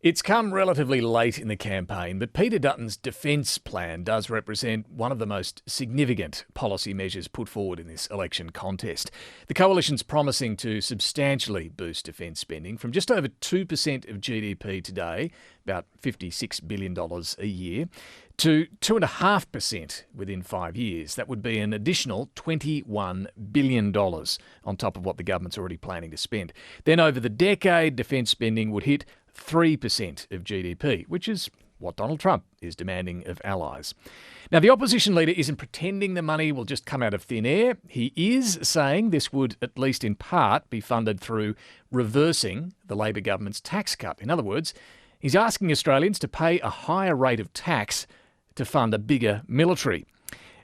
It's come relatively late in the campaign, but Peter Dutton's defence plan does represent one of the most significant policy measures put forward in this election contest. The coalition's promising to substantially boost defence spending from just over 2% of GDP today, about $56 billion a year, to 2.5% within 5 years. That would be an additional $21 billion on top of what the government's already planning to spend. Then over the decade, defence spending would hit 3% of GDP, which is what Donald Trump is demanding of allies. Now, the opposition leader isn't pretending the money will just come out of thin air. He is saying this would, at least in part, be funded through reversing the Labor government's tax cut. In other words, he's asking Australians to pay a higher rate of tax to fund a bigger military.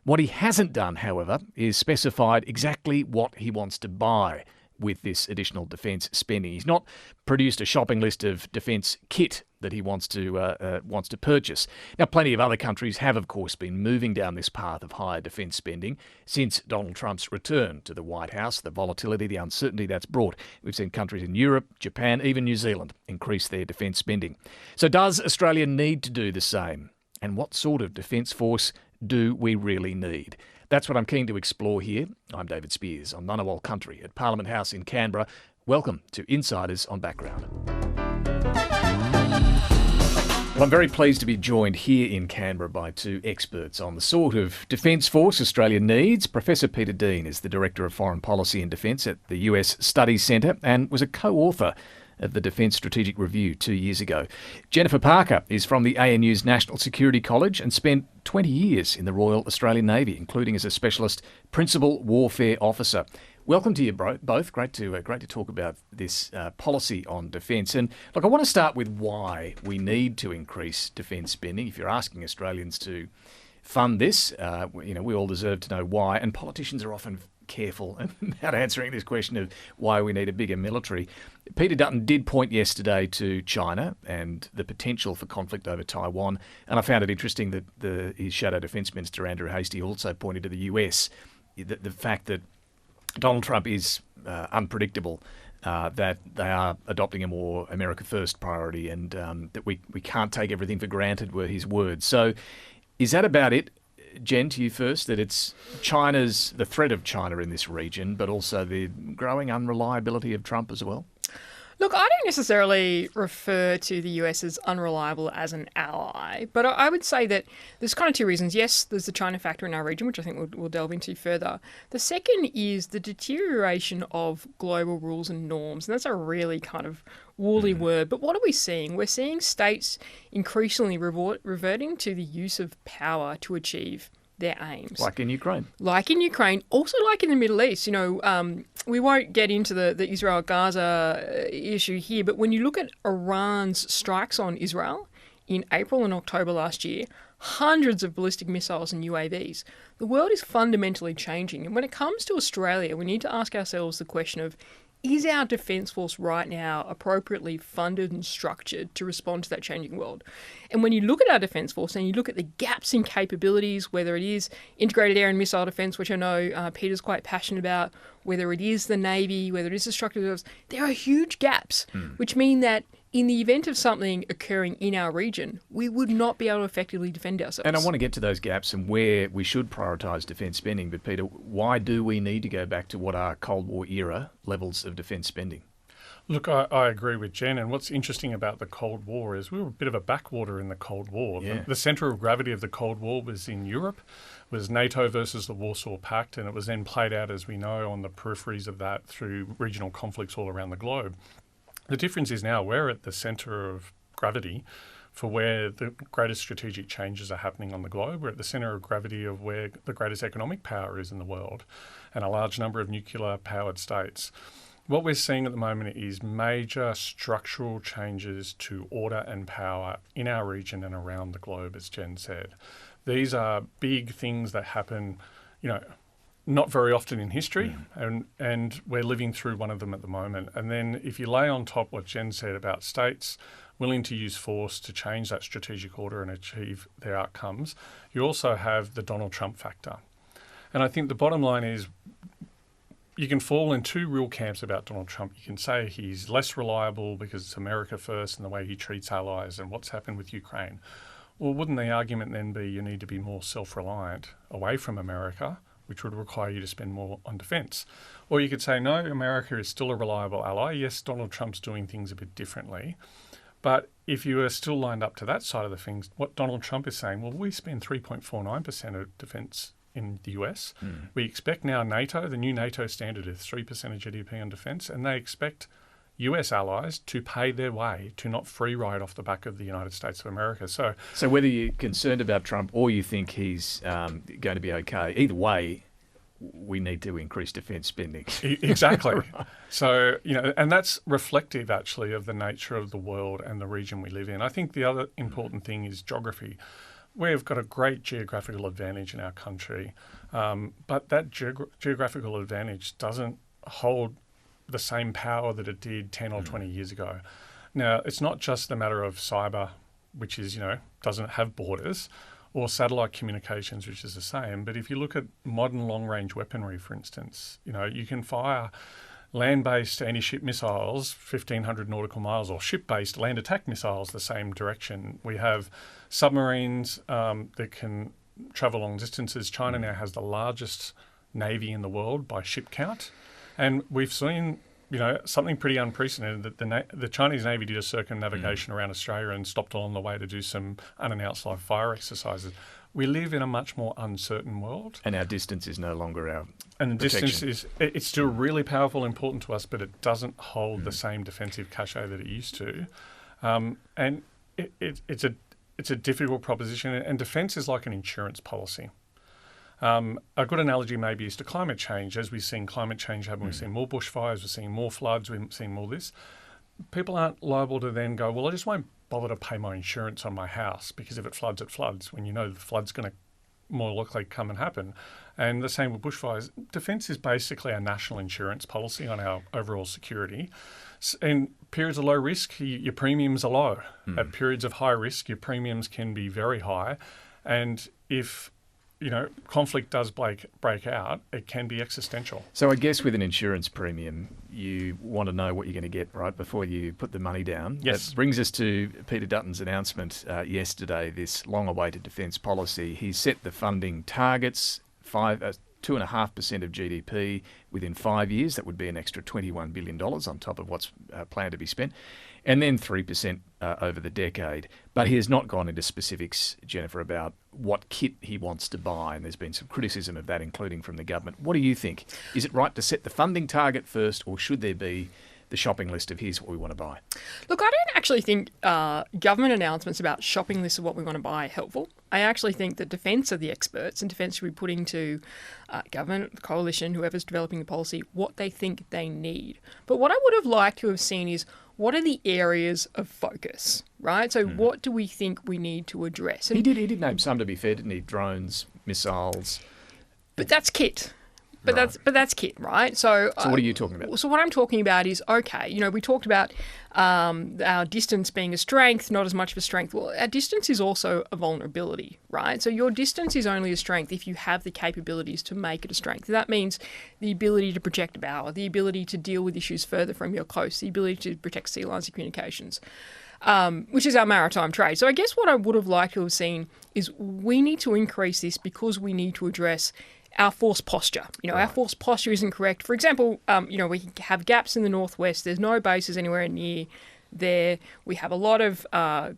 What he hasn't done, however, is specified exactly what he wants to buy with this additional defence spending. He's not produced a shopping list of defence kit that he wants to purchase. Now, plenty of other countries have, of course, been moving down this path of higher defence spending since Donald Trump's return to the White House. The volatility, the uncertainty that's brought. We've seen countries in Europe, Japan, even New Zealand increase their defence spending. So does Australia need to do the same? And what sort of defence force do we really need? That's what I'm keen to explore here. I'm David Speers on Ngunnawal Country at Parliament House in Canberra. Welcome to Insiders on Background. Well, I'm very pleased to be joined here in Canberra by two experts on the sort of defence force Australia needs. Professor Peter Dutton is the Director of Foreign Policy and Defence at the US Studies Centre and was a co-author of the Defence Strategic Review 2 years ago. Jennifer Parker is from the ANU's National Security College and spent 20 years in the Royal Australian Navy, including as a specialist principal warfare officer. Welcome to you both. Great to talk about this policy on defence. And look, I want to start with why we need to increase defence spending. If you're asking Australians to fund this, we all deserve to know why. And politicians are often careful about answering this question of why we need a bigger military. Peter Dutton did point yesterday to China and the potential for conflict over Taiwan, and I found it interesting that his Shadow Defence Minister Andrew Hastie also pointed to the US, the fact that Donald Trump is unpredictable, that they are adopting a more America First priority, and that we can't take everything for granted were his words. So is that about it? Jen, to you first, that it's the threat of China in this region, but also the growing unreliability of Trump as well? Look, I don't necessarily refer to the US as unreliable as an ally, but I would say that there's kind of two reasons. Yes, there's the China factor in our region, which I think we'll delve into further. The second is the deterioration of global rules and norms, and that's a really kind of woolly word. But what are we seeing? We're seeing states increasingly reverting to the use of power to achieve their aims. Like in Ukraine. Also like in the Middle East. We won't get into the Israel-Gaza issue here, but when you look at Iran's strikes on Israel in April and October last year, hundreds of ballistic missiles and UAVs, the world is fundamentally changing. And when it comes to Australia, we need to ask ourselves the question of, is our defence force right now appropriately funded and structured to respond to that changing world? And when you look at our defence force and you look at the gaps in capabilities, whether it is integrated air and missile defence, which I know Peter's quite passionate about, whether it is the Navy, whether it is the structured reserves, there are huge gaps, which mean that in the event of something occurring in our region, we would not be able to effectively defend ourselves. And I want to get to those gaps and where we should prioritise defence spending. But Peter, why do we need to go back to what are Cold War era levels of defence spending? Look, I agree with Jen. And what's interesting about the Cold War is we were a bit of a backwater in the Cold War. Yeah. The centre of gravity of the Cold War was in Europe, was NATO versus the Warsaw Pact, and it was then played out, as we know, on the peripheries of that through regional conflicts all around the globe. The difference is now we're at the centre of gravity for where the greatest strategic changes are happening on the globe. We're at the centre of gravity of where the greatest economic power is in the world and a large number of nuclear-powered states. What we're seeing at the moment is major structural changes to order and power in our region and around the globe, as Jen said. These are big things that happen, not very often in history, and we're living through one of them at the moment. And then if you lay on top what Jen said about states willing to use force to change that strategic order and achieve their outcomes, you also have the Donald Trump factor. And I think the bottom line is you can fall in two real camps about Donald Trump. You can say he's less reliable because it's America first and the way he treats allies and what's happened with Ukraine. Well, wouldn't the argument then be you need to be more self-reliant away from America, which would require you to spend more on defence? Or you could say, no, America is still a reliable ally. Yes, Donald Trump's doing things a bit differently. But if you are still lined up to that side of the things, what Donald Trump is saying, well, we spend 3.49% of defence in the US. We expect now NATO, the new NATO standard is 3% of GDP on defence, and they expect US allies to pay their way to not free ride off the back of the United States of America. So whether you're concerned about Trump or you think he's going to be okay, either way, we need to increase defence spending. Exactly. Right. So, and that's reflective actually of the nature of the world and the region we live in. I think the other important thing is geography. We've got a great geographical advantage in our country, but that geographical advantage doesn't hold the same power that it did 10 or 20 years ago. Now, it's not just a matter of cyber, which is, doesn't have borders, or satellite communications, which is the same. But if you look at modern long-range weaponry, for instance, you can fire land-based anti-ship missiles 1,500 nautical miles, or ship-based land attack missiles the same direction. We have submarines that can travel long distances. China now has the largest navy in the world by ship count. And we've seen, something pretty unprecedented, that the Chinese Navy did a circumnavigation around Australia and stopped along the way to do some unannounced live fire exercises. We live in a much more uncertain world. And our distance is no longer our And the protection. distance it's still really powerful, important to us, but it doesn't hold the same defensive cachet that it used to. And it's a difficult proposition, and defence is like an insurance policy. A good analogy maybe is to climate change. As we've seen climate change happen, we've seen more bushfires, we're seeing more floods, we've seen more this. People aren't liable to then go, well, I just won't bother to pay my insurance on my house because if it floods, it floods, when the flood's going to more likely come and happen. And the same with bushfires. Defence is basically a national insurance policy on our overall security. In periods of low risk, your premiums are low. At periods of high risk, your premiums can be very high. And if conflict does break out, it can be existential. So I guess with an insurance premium, you want to know what you're going to get right before you put the money down. Yes. That brings us to Peter Dutton's announcement yesterday, this long-awaited defence policy. He set the funding targets, 2.5% of GDP within 5 years. That would be an extra $21 billion on top of what's planned to be spent. And then 3% over the decade. But he has not gone into specifics, Jennifer, about what kit he wants to buy. And there's been some criticism of that, including from the government. What do you think? Is it right to set the funding target first, or should there be the shopping list of here's what we want to buy? Look, I don't actually think government announcements about shopping lists of what we want to buy are helpful. I actually think that defence are the experts, and defence should be putting to government, the coalition, whoever's developing the policy, what they think they need. But what I would have liked to have seen is, what are the areas of focus, right? So what do we think we need to address? And He did name some, to be fair, didn't he? Drones, missiles. But that's kit. But Right. that's kit, right? So what are you talking about? So what I'm talking about is, okay, we talked about our distance being a strength, not as much of a strength. Well, our distance is also a vulnerability, right? So your distance is only a strength if you have the capabilities to make it a strength. That means the ability to project power, the ability to deal with issues further from your coast, the ability to protect sea lines of communications. Which is our maritime trade. So I guess what I would have liked to have seen is we need to increase this because we need to address our force posture. Our force posture isn't correct. For example, we have gaps in the northwest. There's no bases anywhere near there. We have a lot of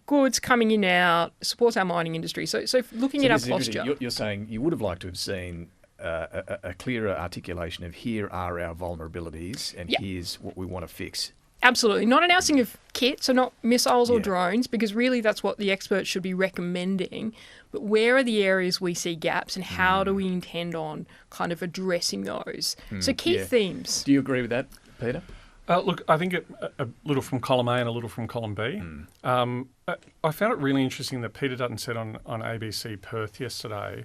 goods coming in and out, supports our mining industry. So looking at our posture. You're saying you would have liked to have seen a clearer articulation of here are our vulnerabilities and here's what we want to fix. Absolutely. Not announcing of kit, so not missiles or drones, because really that's what the experts should be recommending. But where are the areas we see gaps and how do we intend on kind of addressing those? So key themes. Do you agree with that, Peter? Look, I think a little from column A and a little from column B. I found it really interesting that Peter Dutton said on ABC Perth yesterday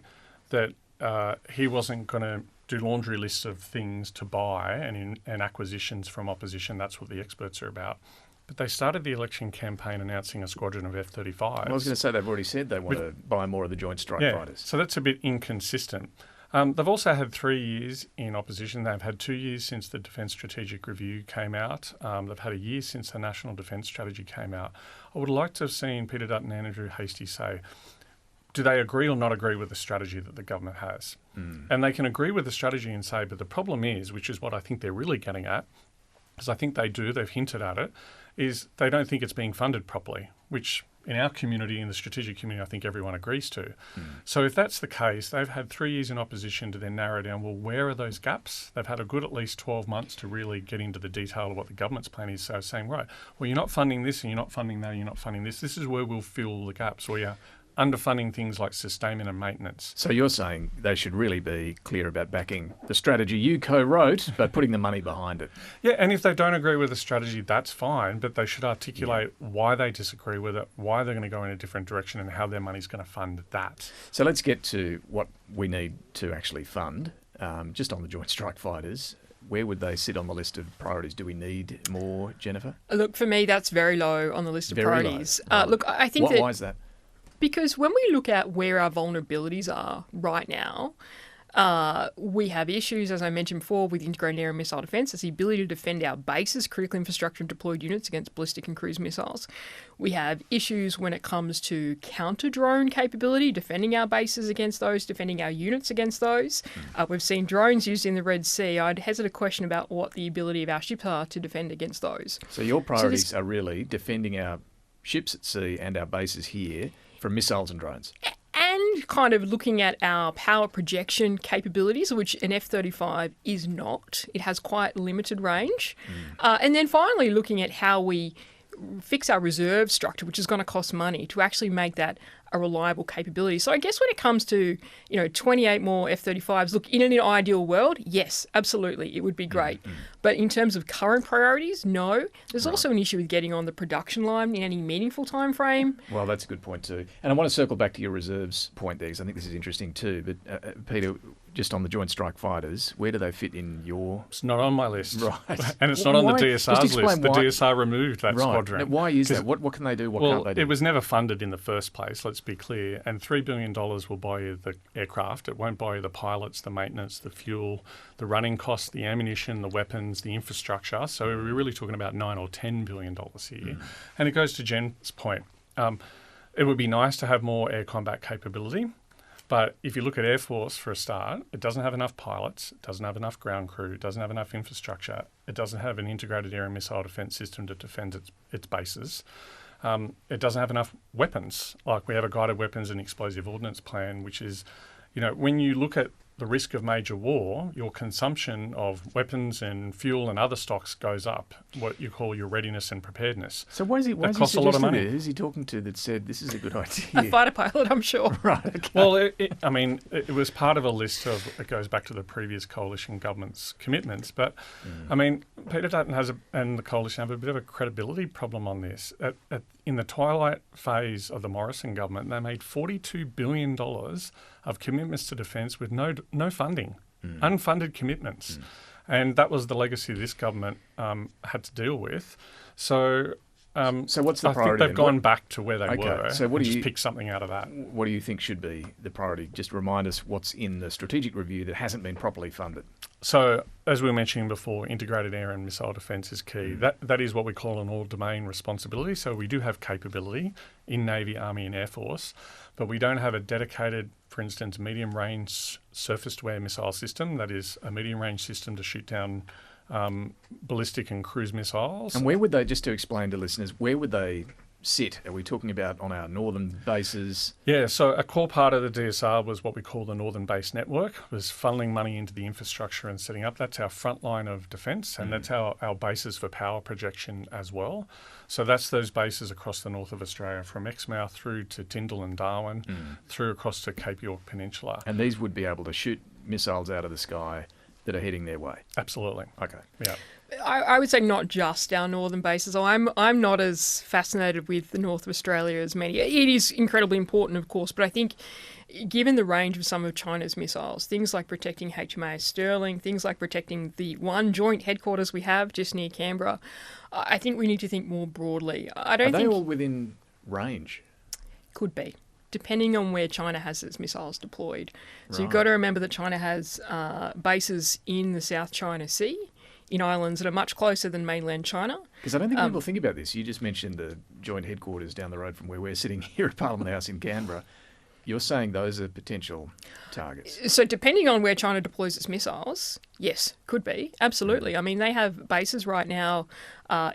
that he wasn't going to do laundry lists of things to buy and acquisitions from opposition. That's what the experts are about. But they started the election campaign announcing a squadron of F-35s. I was going to say they've already said they want to buy more of the Joint Strike Fighters. So that's a bit inconsistent. They've also had 3 years in opposition. They've had 2 years since the Defence Strategic Review came out. They've had a year since the National Defence Strategy came out. I would like to have seen Peter Dutton and Andrew Hastie say, do they agree or not agree with the strategy that the government has? And they can agree with the strategy and say, but the problem is, which is what I think they're really getting at, because I think they've hinted at it, is they don't think it's being funded properly, which in our community, in the strategic community, I think everyone agrees to. So if that's the case, they've had 3 years in opposition to then narrow down, well, where are those gaps? They've had a good at least 12 months to really get into the detail of what the government's plan is. So saying, right, well, you're not funding this and you're not funding that and you're not funding this. This is where we'll fill the gaps, or you're underfunding things like sustainment and maintenance. So you're saying they should really be clear about backing the strategy you co-wrote, but putting the money behind it. Yeah, and if they don't agree with the strategy, that's fine, but they should articulate why they disagree with it, why they're going to go in a different direction, and how their money's going to fund that. So let's get to what we need to actually fund. Just on the Joint Strike Fighters, where would they sit on the list of priorities? Do we need more, Jennifer? Look, for me, that's very low on the list of priorities. Right. Look, I think why is that? Because when we look at where our vulnerabilities are right now, we have issues, as I mentioned before, with integrated air and missile defence. It's the ability to defend our bases, critical infrastructure and deployed units against ballistic and cruise missiles. We have issues when it comes to counter-drone capability, defending our bases against those, defending our units against those. We've seen drones used in the Red Sea. I'd hesitate to question about what the ability of our ships are to defend against those. So your priorities are really defending our ships at sea and our bases here from missiles and drones. And kind of looking at our power projection capabilities, which an F-35 is not. It has quite limited range. And then finally looking at how we fix our reserve structure, which is going to cost money, to actually make that a reliable capability. So I guess when it comes to, 28 more F-35s, look, in an ideal world, yes, absolutely, it would be great. But in terms of current priorities, no. There's also an issue with getting on the production line in any meaningful time frame. Well, that's a good point too. And I want to circle back to your reserves point there, because I think this is interesting too. But Peter, just on the Joint Strike Fighters, where do they fit in your... It's not on my list. Right. And it's not on the DSR's list. The why... DSR removed that squadron. Now, why is that? What can they do? What can't they do? It was never funded in the first place, let's be clear. And $3 billion will buy you the aircraft. It won't buy you the pilots, the maintenance, the fuel, the running costs, the ammunition, the weapons, the infrastructure. So we're really talking about $9 or $10 billion here. And it goes to Jen's point. It would be nice to have more air combat capability. But if you look at Air Force for a start, it doesn't have enough pilots, it doesn't have enough ground crew, it doesn't have enough infrastructure, it doesn't have an integrated air and missile defence system to defend its bases. It doesn't have enough weapons. Like, we have a guided weapons and explosive ordnance plan, which is, when you look at the risk of major war, your consumption of weapons and fuel and other stocks goes up, what you call your readiness and preparedness. So why is he costs a lot of money. Who's he talking to that said this is a good idea? A fighter pilot, I'm sure. Right. Okay. Well, it was part of a list of, it goes back to the previous coalition government's commitments. But, Peter Dutton and the coalition have a bit of a credibility problem on this. In the twilight phase of the Morrison government, they made $42 billion of commitments to defence with no funding, unfunded commitments. And that was the legacy this government had to deal with. So what's the priority? I think they've gone back to where they were. So just pick something out of that. What do you think should be the priority? Just remind us what's in the strategic review that hasn't been properly funded. So, as we were mentioning before, integrated air and missile defence is key. That is what we call an all-domain responsibility. So we do have capability in Navy, Army and Air Force, but we don't have a dedicated, for instance, medium-range surface-to-air missile system. That is a medium-range system to shoot down ballistic and cruise missiles. And where would they, just to explain to listeners, where would they sit? Are we talking about on our northern bases? Yeah, so a core part of the DSR was what we call the Northern Base Network, was funneling money into the infrastructure and setting up. That's our front line of defence, and that's our bases for power projection as well. So that's those bases across the north of Australia, from Exmouth through to Tyndall and Darwin, through across to Cape York Peninsula. And these would be able to shoot missiles out of the sky that are heading their way? Absolutely. Okay. Yeah. I would say not just our northern bases. I'm not as fascinated with the north of Australia as many. It is incredibly important, of course, but I think given the range of some of China's missiles, things like protecting HMAS Sterling, things like protecting the one joint headquarters we have just near Canberra, I think we need to think more broadly. Are they all within range? Could be. depending on where China has its missiles deployed. So you've got to remember that China has bases in the South China Sea, in islands that are much closer than mainland China. Because I don't think people think about this. You just mentioned the joint headquarters down the road from where we're sitting here at Parliament House in Canberra. You're saying those are potential targets? So depending on where China deploys its missiles, yes, could be. Absolutely. I mean, they have bases right now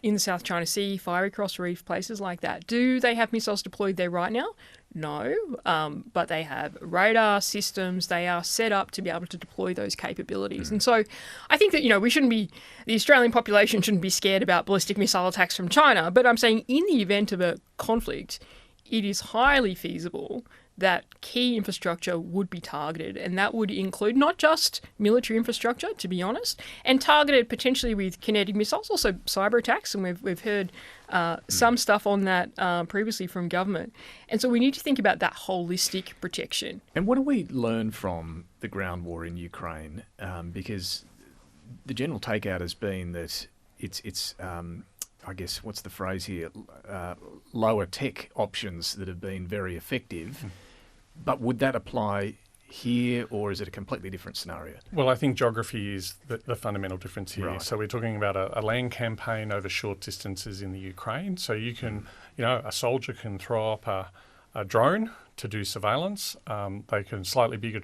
in the South China Sea, Fiery Cross Reef, places like that. Do they have missiles deployed there right now? No, but they have radar systems. They are set up to be able to deploy those capabilities. And so I think that, the Australian population shouldn't be scared about ballistic missile attacks from China. But I'm saying in the event of a conflict, it is highly feasible that key infrastructure would be targeted, and that would include not just military infrastructure, to be honest, and targeted potentially with kinetic missiles, also cyber attacks, and we've heard some stuff on that previously from government. And so we need to think about that holistic protection. And what do we learn from the ground war in Ukraine? Because the general takeout has been that it's I guess, what's the phrase here, lower tech options that have been very effective. But would that apply here, or is it a completely different scenario? Well, I think geography is the fundamental difference here. Right. So we're talking about a land campaign over short distances in the Ukraine. So you can, a soldier can throw up a drone to do surveillance. They can slightly bigger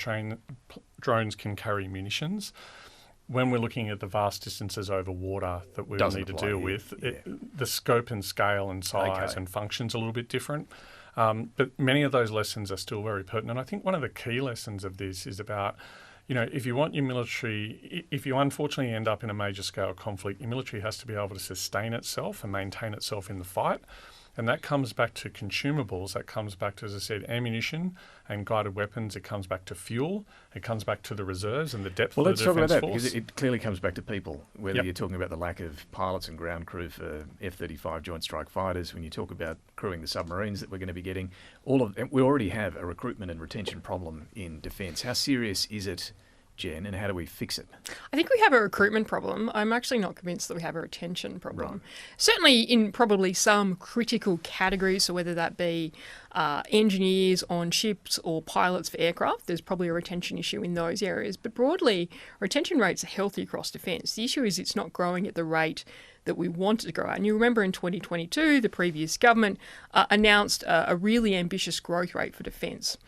drones can carry munitions. When we're looking at the vast distances over water that we need to deal with, the scope and scale and size and function's a little bit different. But many of those lessons are still very pertinent. I think one of the key lessons of this is about, if you want your military, if you unfortunately end up in a major scale conflict, your military has to be able to sustain itself and maintain itself in the fight. And that comes back to consumables. That comes back to, as I said, ammunition and guided weapons. It comes back to fuel. It comes back to the reserves and the depth of the defence force. Well, let's talk about that, because it clearly comes back to people, whether you're talking about the lack of pilots and ground crew for F-35 Joint Strike Fighters, when you talk about crewing the submarines that we're going to be getting. We already have a recruitment and retention problem in defence. How serious is it, Jen, and how do we fix it? I think we have a recruitment problem. I'm actually not convinced that we have a retention problem. Right. Certainly in probably some critical categories, so whether that be engineers on ships or pilots for aircraft, there's probably a retention issue in those areas. But broadly, retention rates are healthy across defence. The issue is it's not growing at the rate that we wanted to grow at. And you remember in 2022, the previous government announced a really ambitious growth rate for defence.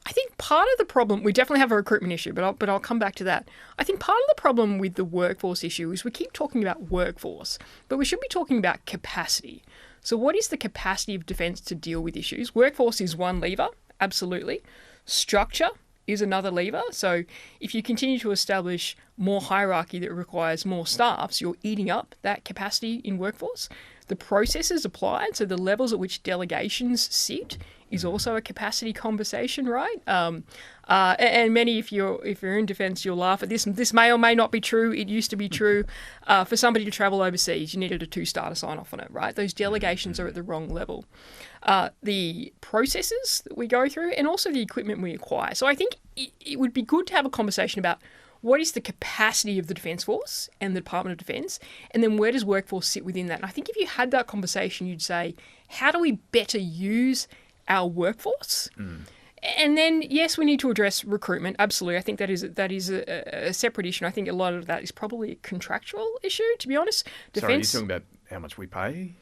I think part of the problem, we definitely have a recruitment issue, but I'll come back to that. I think part of the problem with the workforce issue is we keep talking about workforce, but we should be talking about capacity. So what is the capacity of defence to deal with issues? Workforce is one lever, absolutely. Structure is another lever. So if you continue to establish more hierarchy that requires more staff, so you're eating up that capacity in workforce. The processes applied, so the levels at which delegations sit, is also a capacity conversation, right? And many, if you're in defence, you'll laugh at this. And this may or may not be true. It used to be true. For somebody to travel overseas, you needed a 2-star to sign off on it, right? Those delegations are at the wrong level. The processes that we go through, and also the equipment we acquire. So I think it would be good to have a conversation about what is the capacity of the Defence Force and the Department of Defence, and then where does workforce sit within that? And I think if you had that conversation, you'd say, how do we better use our workforce? And then, yes, we need to address recruitment. Absolutely. I think that is a separate issue. I think a lot of that is probably a contractual issue, to be honest. Sorry, are you talking about how much we pay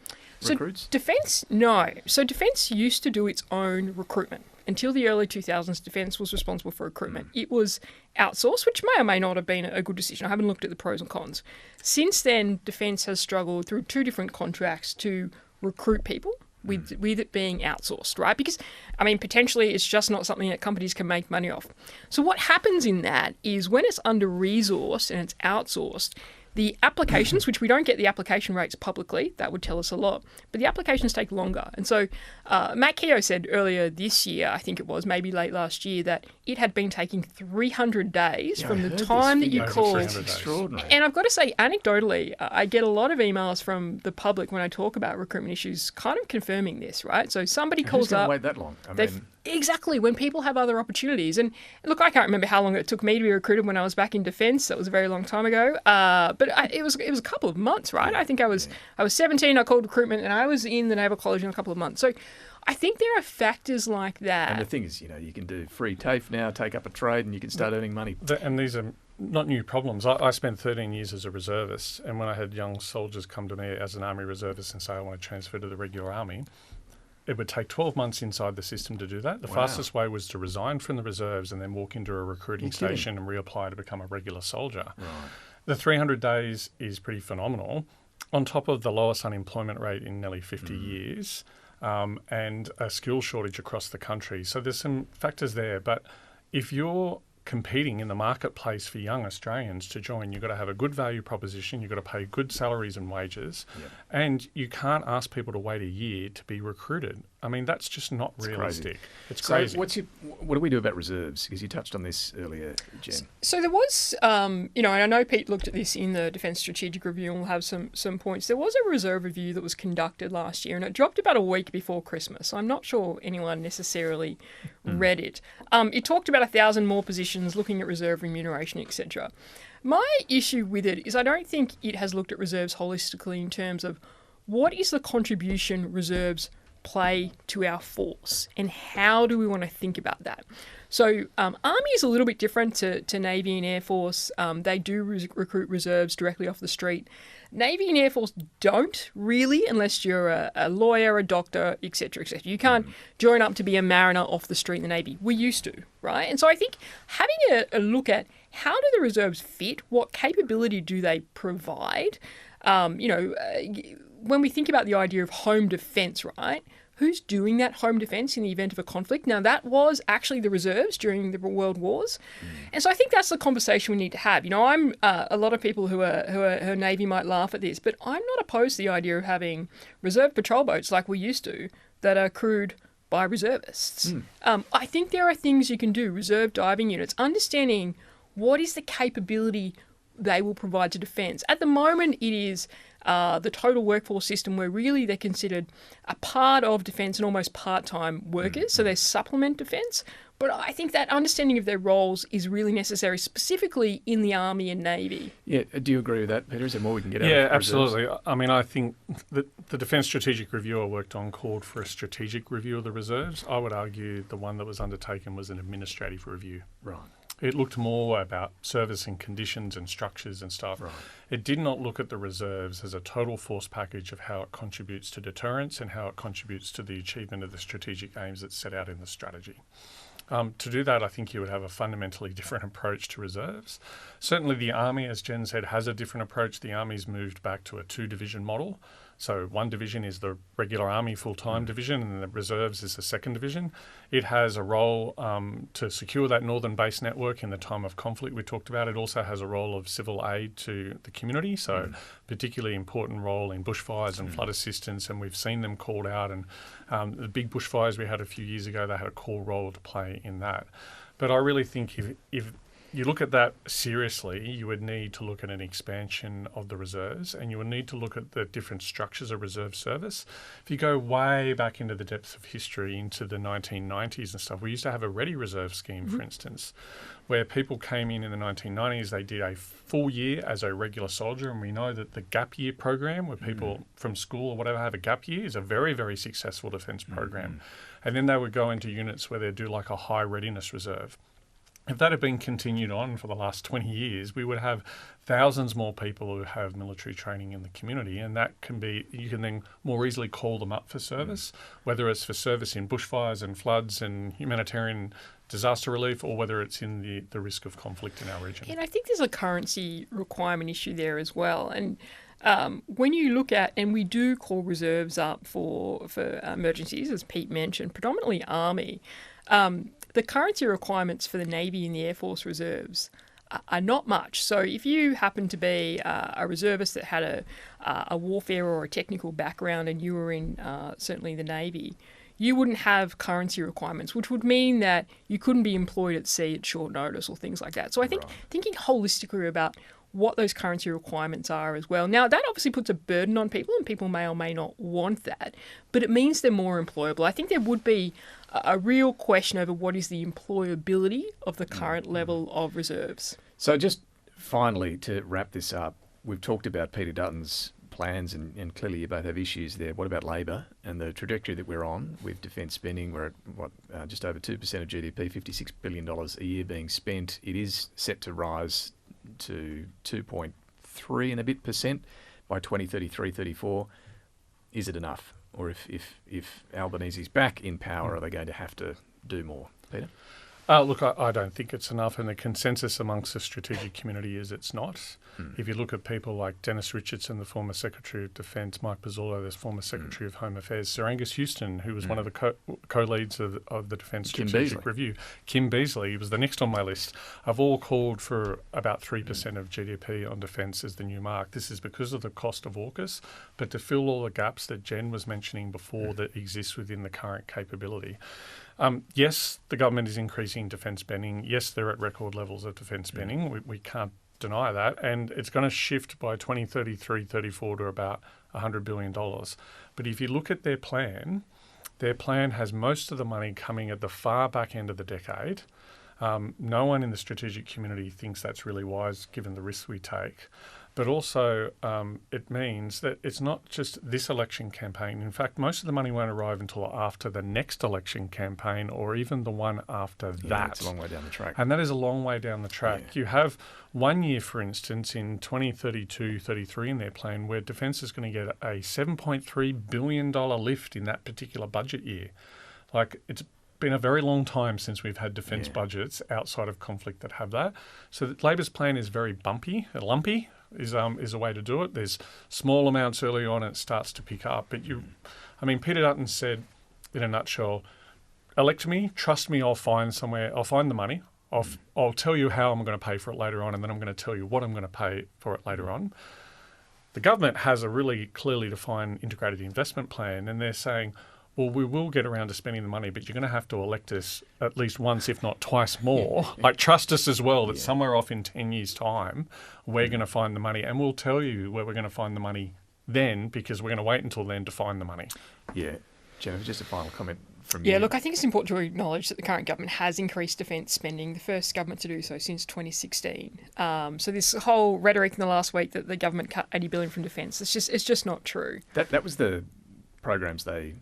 recruits? Defence, no. So Defence used to do its own recruitment. Until the early 2000s, Defence was responsible for recruitment. It was outsourced, which may or may not have been a good decision. I haven't looked at the pros and cons. Since then, Defence has struggled through 2 different contracts to recruit people, with it being outsourced, right? Because, I mean, potentially it's just not something that companies can make money off. So what happens in that is when it's under-resourced and it's outsourced, the applications, which we don't get the application rates publicly, that would tell us a lot, but the applications take longer. And so Matt Keogh said earlier this year, I think it was, maybe late last year, that it had been taking 300 days from the time that you called. Extraordinary. And I've got to say, anecdotally, I get a lot of emails from the public when I talk about recruitment issues kind of confirming this, right? So somebody calls up. Wait that long? Exactly, when people have other opportunities. And look, I can't remember how long it took me to be recruited when I was back in defence. That was a very long time ago. It was a couple of months, right? I think I was 17, I called recruitment, and I was in the Naval College in a couple of months. So I think there are factors like that. And the thing is, you can do free TAFE now, take up a trade, and you can start earning money. And these are not new problems. I spent 13 years as a reservist, and when I had young soldiers come to me as an Army reservist and say, I want to transfer to the regular Army, it would take 12 months inside the system to do that. The fastest way was to resign from the reserves and then walk into a recruiting station and reapply to become a regular soldier. Right. The 300 days is pretty phenomenal, on top of the lowest unemployment rate in nearly 50 years and a skill shortage across the country. So there's some factors there. But if you're competing in the marketplace for young Australians to join, you've got to have a good value proposition, you've got to pay good salaries and wages, and you can't ask people to wait a year to be recruited. I mean, that's just not realistic. It's crazy. So what do we do about reserves? Because you touched on this earlier, Jen. So there was, and I know Pete looked at this in the Defence Strategic Review, and we'll have some points. There was a reserve review that was conducted last year, and it dropped about a week before Christmas. I'm not sure anyone necessarily read it. It talked about 1,000 more positions, looking at reserve remuneration, etc. My issue with it is I don't think it has looked at reserves holistically in terms of what is the contribution reserves play to our force and how do we want to think about that. So Army is a little bit different to Navy and Air Force. They do recruit reserves directly off the street. Navy and Air Force don't really, unless you're a lawyer, a doctor, etc., etc. You can't join up to be a mariner off the street in the Navy. We used to, right? And so I think having a look at how do the reserves fit, what capability do they provide, when we think about the idea of home defence, right? Who's doing that home defence in the event of a conflict? Now, that was actually the reserves during the World Wars. And so I think that's the conversation we need to have. I'm a lot of people who are Navy might laugh at this, but I'm not opposed to the idea of having reserve patrol boats like we used to that are crewed by reservists. I think there are things you can do, reserve diving units, understanding what is the capability they will provide to defence. At the moment, it is the total workforce system where really they're considered a part of defence and almost part-time workers, so they supplement defence. But I think that understanding of their roles is really necessary, specifically in the Army and Navy. Yeah, do you agree with that, Peter? Is there more we can get out of Yeah, reserves? absolutely. I mean, I think that the Defence Strategic Review I worked on called for a strategic review of the reserves. I would argue the one that was undertaken was an administrative review. Right. It looked more about service and conditions and structures and stuff. Right. It did not look at the reserves as a total force package of how it contributes to deterrence and how it contributes to the achievement of the strategic aims that's set out in the strategy. To do that, I think you would have a fundamentally different approach to reserves. Certainly the Army, as Jen said, has a different approach. The Army's moved back to a two-division model. So one division is the regular Army full-time division, and the reserves is the second division. It has a role to secure that northern base network in the time of conflict we talked about. It also has a role of civil aid to the community, so particularly important role in bushfires and flood assistance, and we've seen them called out. And the big bushfires we had a few years ago, they had a core role to play in that. But I really think if you look at that seriously, you would need to look at an expansion of the reserves, and you would need to look at the different structures of reserve service. If you go way back into the depths of history, into the 1990s and stuff, we used to have a ready reserve scheme, for instance, where people came in the 1990s, they did a full year as a regular soldier, and we know that the gap year program, where people from school or whatever have a gap year, is a very, very successful defence program. And then they would go into units where they do like a high readiness reserve. If that had been continued on for the last 20 years, we would have thousands more people who have military training in the community, and that can be, you can then more easily call them up for service, whether it's for service in bushfires and floods and humanitarian disaster relief, or whether it's in the risk of conflict in our region. And I think there's a currency requirement issue there as well. And when you look at, and we do call reserves up for emergencies, as Pete mentioned, predominantly Army, the currency requirements for the Navy and the Air Force reserves are not much. So if you happen to be a reservist that had a warfare or a technical background and you were in certainly the Navy, you wouldn't have currency requirements, which would mean that you couldn't be employed at sea at short notice or things like that. So I think thinking holistically about what those currency requirements are as well. Now, that obviously puts a burden on people, and people may or may not want that, but it means they're more employable. I think there would be a real question over what is the employability of the current level of reserves. So just finally, to wrap this up, we've talked about Peter Dutton's plans, and clearly you both have issues there. What about Labor and the trajectory that we're on with defence spending? We're at just over 2% of GDP, $56 billion a year being spent. It is set to rise to 2.3 and a bit percent by 2033-34. Is it enough? Or if Albanese's back in power, are they going to have to do more? Peter? Look, I don't think it's enough, and the consensus amongst the strategic community is it's not. If you look at people like Dennis Richardson, the former Secretary of Defence, Mike Pizzolo, the former Secretary of Home Affairs, Sir Angus Houston, who was one of the co-leads of the Defence Strategic Review, Kim Beazley was the next on my list, have all called for about 3% of GDP on defence as the new mark. This is because of the cost of AUKUS, but to fill all the gaps that Jen was mentioning before that exist within the current capability. Yes, the government is increasing defence spending. Yes, they're at record levels of defence spending. We can't deny that. And it's going to shift by 2033-34 to about $100 billion. But if you look at their plan has most of the money coming at the far back end of the decade. No one in the strategic community thinks that's really wise given the risks we take. But also it means that it's not just this election campaign. In fact, most of the money won't arrive until after the next election campaign or even the one after that. It's a long way down the track. And that is a long way down the track. Yeah. You have 1 year, for instance, in 2032-33 in their plan where Defence is going to get a $7.3 billion lift in that particular budget year. Like, it's been a very long time since we've had defence budgets outside of conflict that have that. So Labor's plan is very lumpy is a way to do it. There's small amounts early on and it starts to pick up. But Peter Dutton said in a nutshell, elect me, trust me, I'll find the money. I'll tell you how I'm going to pay for it later on, and then I'm going to tell you what I'm going to pay for it later on. The government has a really clearly defined integrated investment plan, and they're saying, well, we will get around to spending the money, but you're going to have to elect us at least once, if not twice more. Like, trust us as well that somewhere off in 10 years' time, we're going to find the money, and we'll tell you where we're going to find the money then, because we're going to wait until then to find the money. Yeah. Jennifer, just a final comment from you. Yeah, look, I think it's important to acknowledge that the current government has increased defence spending, the first government to do so since 2016. So this whole rhetoric in the last week that the government cut $80 billion from defence, it's just not true. That was the programs they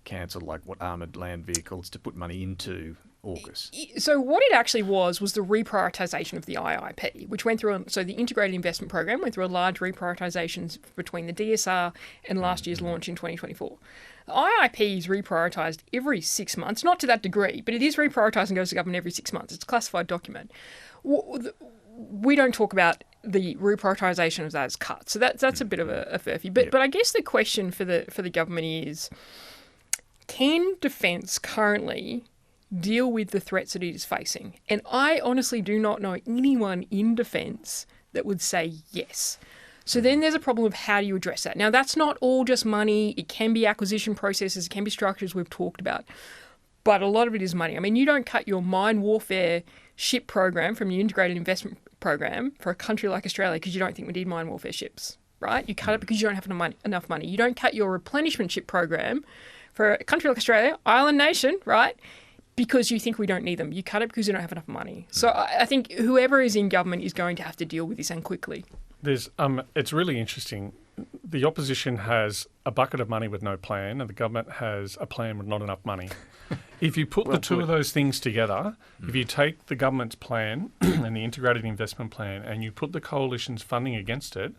cancelled, like armoured land vehicles, to put money into AUKUS. So what it actually was the reprioritisation of the IIP, which went through, so the Integrated Investment Program went through a large reprioritisation between the DSR and last year's launch in 2024. The IIP is reprioritised every 6 months, not to that degree, but it is reprioritised and goes to government every 6 months. It's a classified document. We don't talk about the reprioritisation of that as cuts, so that's a bit of a furphy. But I guess the question for the government is, can defence currently deal with the threats that it is facing? And I honestly do not know anyone in defence that would say yes. So then there's a problem of how do you address that? Now, that's not all just money. It can be acquisition processes. It can be structures we've talked about. But a lot of it is money. I mean, you don't cut your mine warfare ship program from your integrated investment program for a country like Australia because you don't think we need mine warfare ships, right? You cut it because you don't have enough money. You don't cut your replenishment ship program for a country like Australia, island nation, right, because you think we don't need them. You cut it because you don't have enough money. So I think whoever is in government is going to have to deal with this, and quickly. It's really interesting. The opposition has a bucket of money with no plan, and the government has a plan with not enough money. If you put the two of those things together, if you take the government's plan and the integrated investment plan and you put the coalition's funding against it,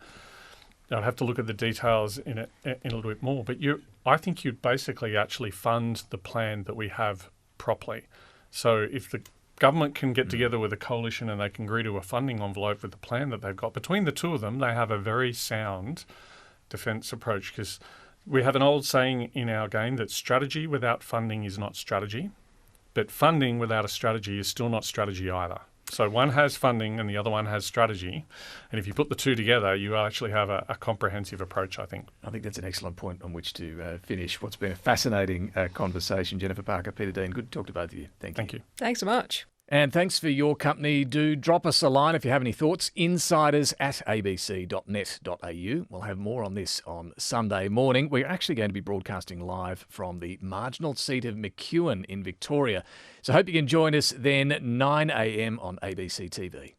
I'd have to look at the details in a little bit more, but I think you'd basically actually fund the plan that we have properly. So if the government can get together with a coalition and they can agree to a funding envelope with the plan that they've got, between the two of them, they have a very sound defence approach, because we have an old saying in our game that strategy without funding is not strategy, but funding without a strategy is still not strategy either. So one has funding and the other one has strategy. And if you put the two together, you actually have a comprehensive approach, I think. I think that's an excellent point on which to finish what's been a fascinating conversation. Jennifer Parker, Peter Dean, good to talk to both of you. Thank you. Thanks so much. And thanks for your company. Do drop us a line if you have any thoughts. insiders@abc.net.au. We'll have more on this on Sunday morning. We're actually going to be broadcasting live from the marginal seat of McEwen in Victoria. So hope you can join us then, 9 a.m. on ABC TV.